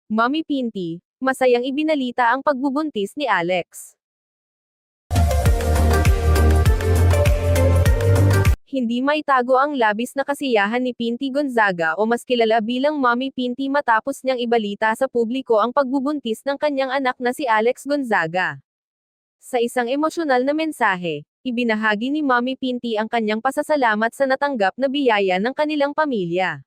Mommy Pinty, masayang ibinalita ang pagbubuntis ni Alex. Hindi maitago ang labis na kasiyahan ni Pinty Gonzaga o mas kilala bilang Mommy Pinty matapos niyang ibalita sa publiko ang pagbubuntis ng kanyang anak na si Alex Gonzaga. Sa isang emosyonal na mensahe, ibinahagi ni Mommy Pinty ang kanyang pasasalamat sa natanggap na biyaya ng kanilang pamilya.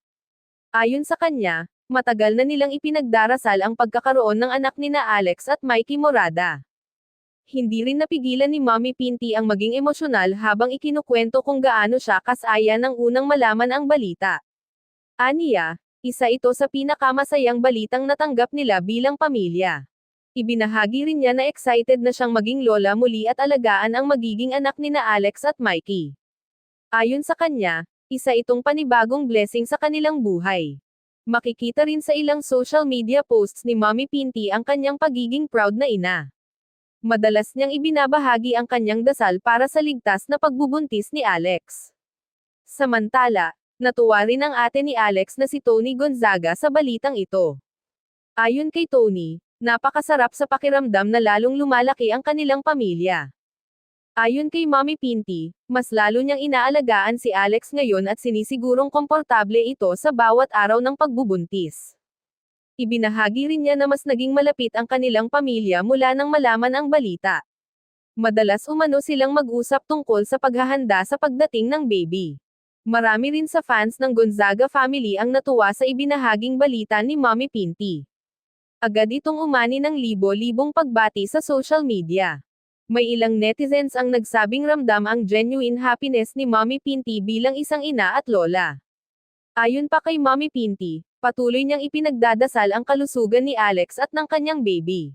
Ayon sa kanya, matagal na nilang ipinagdarasal ang pagkakaroon ng anak nina Alex at Mikey Morada. Hindi rin napigilan ni Mommy Pinty ang maging emosyonal habang ikinukwento kung gaano siya kasaya nang unang malaman ang balita. Aniya, isa ito sa pinakamasayang balitang natanggap nila bilang pamilya. Ibinahagi rin niya na excited na siyang maging lola muli at alagaan ang magiging anak nina Alex at Mikey. Ayon sa kanya, isa itong panibagong blessing sa kanilang buhay. Makikita rin sa ilang social media posts ni Mommy Pinty ang kanyang pagiging proud na ina. Madalas niyang ibinabahagi ang kanyang dasal para sa ligtas na pagbubuntis ni Alex. Samantala, natuwa rin ang ate ni Alex na si Tony Gonzaga sa balitang ito. Ayon kay Tony, napakasarap sa pakiramdam na lalong lumalaki ang kanilang pamilya. Ayon kay Mommy Pinty, mas lalo niyang inaalagaan si Alex ngayon at sinisigurong komportable ito sa bawat araw ng pagbubuntis. Ibinahagi rin niya na mas naging malapit ang kanilang pamilya mula nang malaman ang balita. Madalas umano silang mag-usap tungkol sa paghahanda sa pagdating ng baby. Marami rin sa fans ng Gonzaga family ang natuwa sa ibinahaging balita ni Mommy Pinty. Agad itong umani ng libo-libong pagbati sa social media. May ilang netizens ang nagsabing ramdam ang genuine happiness ni Mommy Pinty bilang isang ina at lola. Ayon pa kay Mommy Pinty, patuloy niyang ipinagdadasal ang kalusugan ni Alex at ng kanyang baby.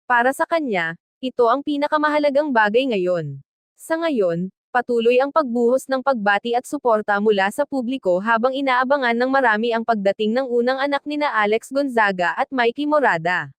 Para sa kanya, ito ang pinakamahalagang bagay ngayon. Sa ngayon, patuloy ang pagbuhos ng pagbati at suporta mula sa publiko habang inaabangan ng marami ang pagdating ng unang anak nina Alex Gonzaga at Mikey Morada.